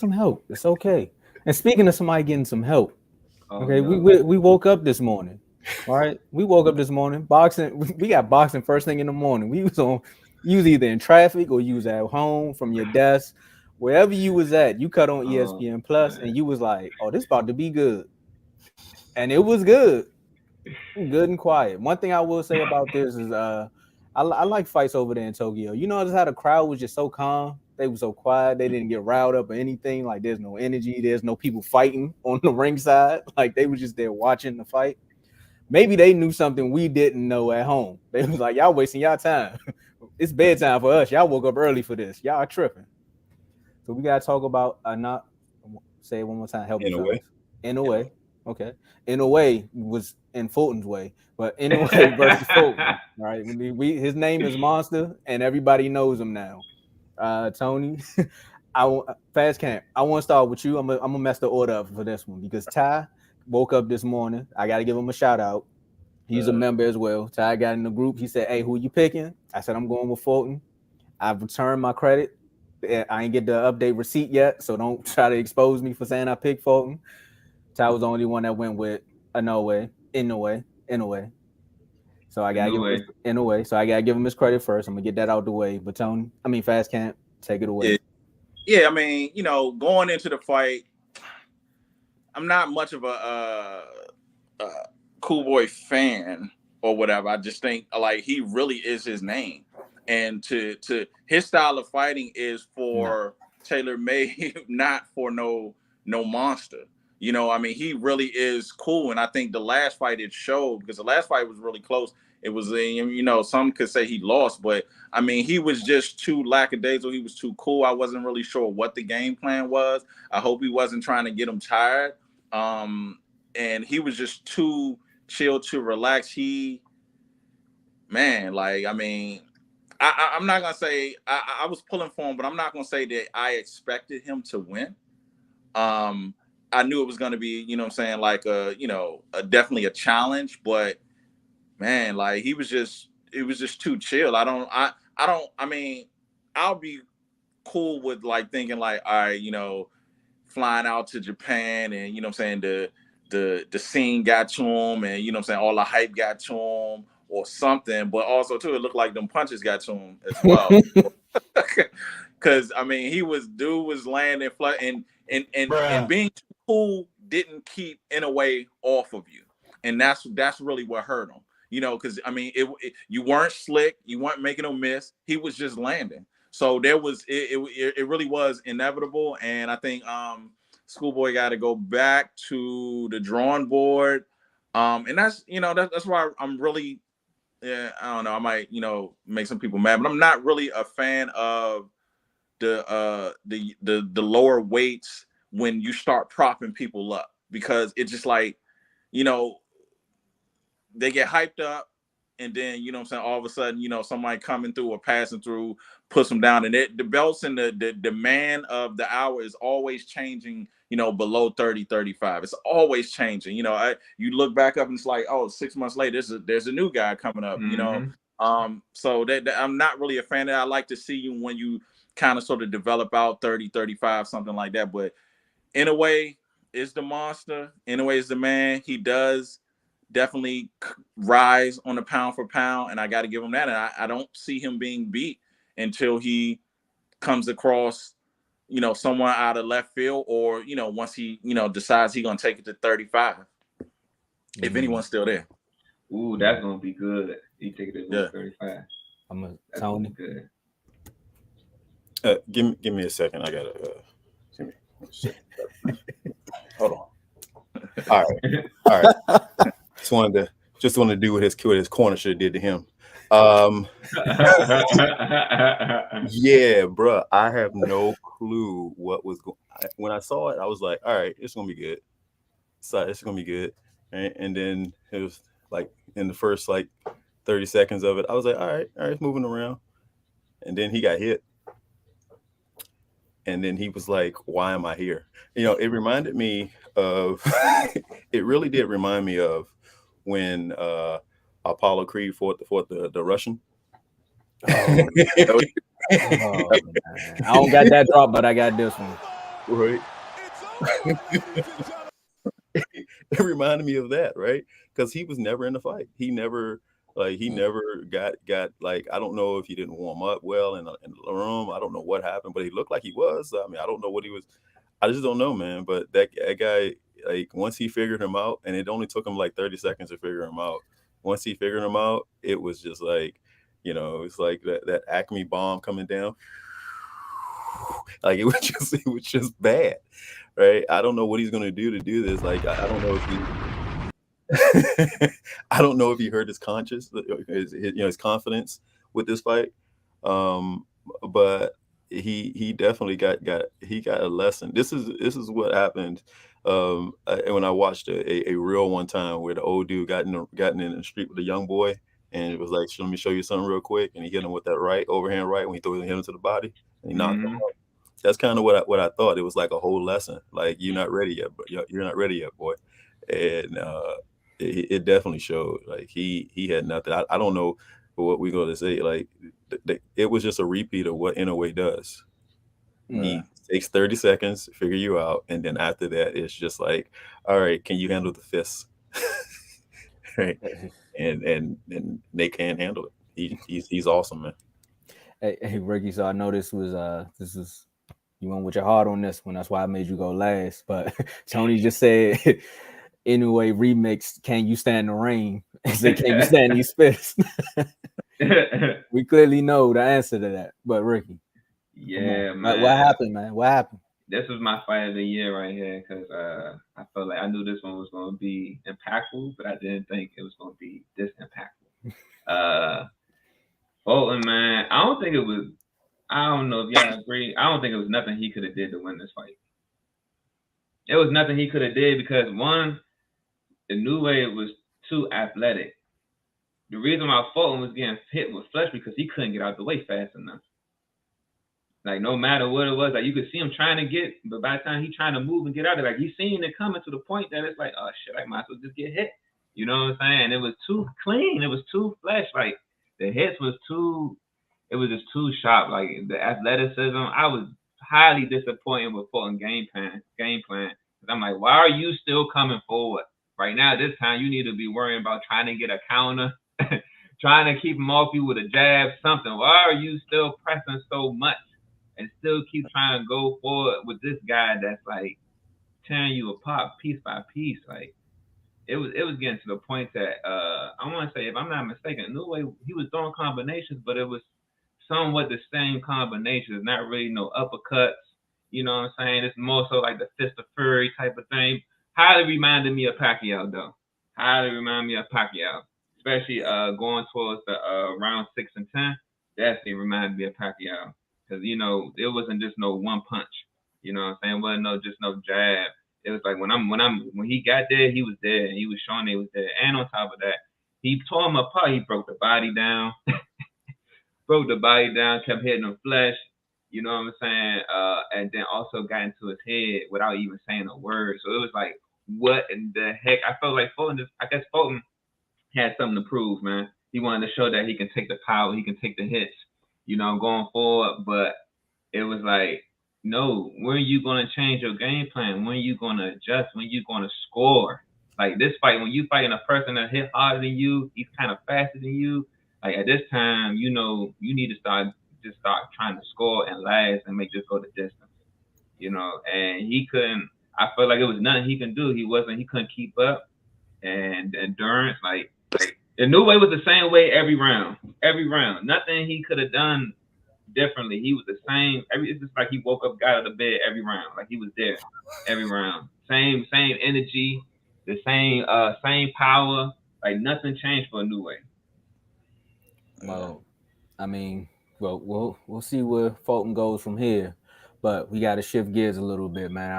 some help. It's okay. And speaking of somebody getting some help, Oh okay, no. we woke up this morning. All right, we woke up this morning. Boxing, we got boxing first thing in the morning. You was either in traffic or you was at home from your desk, wherever you was at. You cut on Oh ESPN Plus, and man. you was like, "Oh, this about to be good," and it was good, good and quiet. One thing I will say about this is, I like fights over there in Tokyo. You notice how the crowd was just so calm. They were so quiet. They didn't get riled up or anything. Like there's no energy. There's no people fighting on the ringside. Like they were just there watching the fight. Maybe they knew something we didn't know at home. They was like, y'all wasting y'all time. It's bedtime for us. Y'all woke up early for this. Y'all are tripping. So we gotta talk about not say it one more time. Help me, In a way. fellas. In a way, okay. In a way was in Fulton's way, but in a way versus Fulton. Right. His name is Monster, and everybody knows him now. Tony, Fast Camp. I want to start with you. I'm gonna mess the order up for this one because Ty woke up this morning. I got to give him a shout out. He's a member as well. Ty got in the group. He said, "Hey, who you picking?" I said, "I'm going with Fulton." I've returned my credit. I ain't get the update receipt yet, so don't try to expose me for saying I picked Fulton. Ty was the only one that went with in a way. So I gotta No give him way. in a way. So I gotta give him his credit first. I'm gonna get that out the way. But Tony, Fast Camp, take it away. Yeah, yeah. I mean, going into the fight, I'm not much of a Cool Boy fan or whatever. I just think like he really is his name, and to his style of fighting is No. for tailor made, not for no monster. I mean, he really is cool, and I think the last fight it showed because the last fight was really close. It was, some could say he lost, but I mean, he was just too lackadaisical. He was too cool. I wasn't really sure what the game plan was. I hope he wasn't trying to get him tired. And he was just too chill, too relaxed. Like, I mean, I'm not gonna say I was pulling for him, but I'm not gonna say that I expected him to win. I knew it was gonna be, what I'm saying, like definitely a challenge, but man, like it was just too chill. I mean, I'll be cool with like thinking like, all right, flying out to Japan and what I'm saying, the scene got to him and what I'm saying, all the hype got to him or something, but also too it looked like them punches got to him as well. Cause I mean dude was landing flat and Bruh. being too cool didn't keep in a way off of you. And that's really what hurt him. Because I mean you weren't slick, you weren't making him miss, he was just landing. So there was it really was inevitable, and I think Schoolboy got to go back to the drawing board, and that's why I'm really, yeah, I don't know, I might make some people mad, but I'm not really a fan of the lower weights when you start propping people up because it's just like you know they get hyped up and then what I'm saying, all of a sudden somebody coming through or passing through puts them down, and the belts and the man of the hour is always changing, below 30-35. It's always changing. You look back up and it's like, oh, 6 months later there's a new guy coming up. Mm-hmm. So that I'm not really a fan of that. I like to see you when you kind of sort of develop out 30-35, something like that. But in a way is the monster, in a way is the man. He does definitely rise on the pound for pound, and I got to give him that. And I don't see him being beat until he comes across, someone out of left field, or once he, decides he's gonna take it to 35, if anyone's still there. Ooh, that's gonna be good. He take it to Yeah. 135. I'm a That's gonna be Tony. good. Give me a second. I gotta give me a second. Hold on. All right. Just wanted to do what his corner should have did to him. Yeah, bro. I have no clue what was going. When I saw it, I was like, "All right, it's gonna be good. So it's gonna be good." And then it was like in the first like 30 seconds of it, I was like, "All right, it's moving around." And then he got hit, and then he was like, "Why am I here?" It reminded me of. It really did remind me of when Apollo Creed fought the Russian. Oh, man. I don't got that drop, but I got this one. right? It reminded me of that, right? Because he was never in the fight. He never got like, I don't know if he didn't warm up well in the room. I don't know what happened, but he looked like he was. I mean, I don't know what he was. I just don't know, man. But that guy, like, once he figured him out, and it only took him like 30 seconds to figure him out. Once he figured him out, it was just like, it's like that Acme bomb coming down. Like, it was just bad, right? I don't know what he's gonna do to do this. Like, I don't know if he I don't know if he hurt his conscience, his confidence with this fight. Um, but he definitely got a lesson. This is what happened when I watched a reel one time where the old dude gotten in the street with a young boy, and it was like, let me show you something real quick, and he hit him with that right overhand right when hit him to the body, and he knocked him Mhm. out. That's kind of what I thought. It was like a whole lesson. Like, you're not ready yet, but you're not ready yet, boy. And it definitely showed. Like, he had nothing. I don't know what we're going to say. Like, it was just a repeat of what Inoue does. Yeah. He takes 30 seconds to figure you out, and then after that, it's just like, all right, can you handle the fists? Right, and they can't handle it. He's awesome, man. Hey, Ricky. So I know this is you went with your heart on this one. That's why I made you go last. But Tony just said, anyway, remix. Can you stand the rain? He said, can you stand these fists? We clearly know the answer to that. But Ricky, come on. Yeah, What man. happened, man? What happened? This was my fight of the year right here because I felt like I knew this one was going to be impactful, but I didn't think it was going to be this impactful. Uh, Fulton, man, I don't think it was. I don't know if y'all agree. I don't think it was nothing he could have did to win this fight. It was nothing he could have did because one, Inoue was too athletic. The reason why Fulton was getting hit with flesh because he couldn't get out the way fast enough. Like, no matter what it was, like, you could see him trying to get, but by the time he trying to move and get out of it, like, he's seeing it coming to the point that it's like, oh shit, I might as well just get hit. You know what I'm saying? It was too clean. It was too flesh. Like, the hits was too. It was just too sharp. Like, the athleticism, I was highly disappointed with Fulton game plan. I'm like, why are you still coming forward? Right now, this time, you need to be worrying about trying to get a counter, trying to keep him off you with a jab, something. Why are you still pressing so much? And still keep trying to go forward with this guy that's like tearing you apart piece by piece. Like, it was getting to the point that I want to say, if I'm not mistaken, no way he was throwing combinations, but it was somewhat the same combinations, not really no uppercuts. You know what I'm saying? It's more so like the fist of fury type of thing. Highly reminded me of Pacquiao though. Highly reminded me of Pacquiao, especially going towards the round 6 and 10. Definitely reminded me of Pacquiao because it wasn't just no one punch. You know what I'm saying? It wasn't just no jab. It was like when he got there, he was there, and he was showing he was there. And on top of that, he tore him apart. He broke the body down, kept hitting him flesh. You know what I'm saying? And then also got into his head without even saying a word. So it was like, what in the heck? I felt like I guess Fulton had something to prove, man. He wanted to show that he can take the power, he can take the hits, going forward. But it was like, no, when are you going to change your game plan? When are you going to adjust? When are you going to score? Like, this fight, when you fighting a person that hit harder than you, he's kind of faster than you. Like, at this time, you need to start trying to score and last and make this go the distance. And he couldn't. I felt like it was nothing he can do. He couldn't keep up. And endurance, like, the new way was the same way every round. Every round. Nothing he could have done differently. He was the same. It's just like he woke up, got out of bed every round. Like, he was there every round. Same energy, the same power. Like, nothing changed for Inoue. Well, I mean, well, we'll see where Fulton goes from here, but we got to shift gears a little bit, man.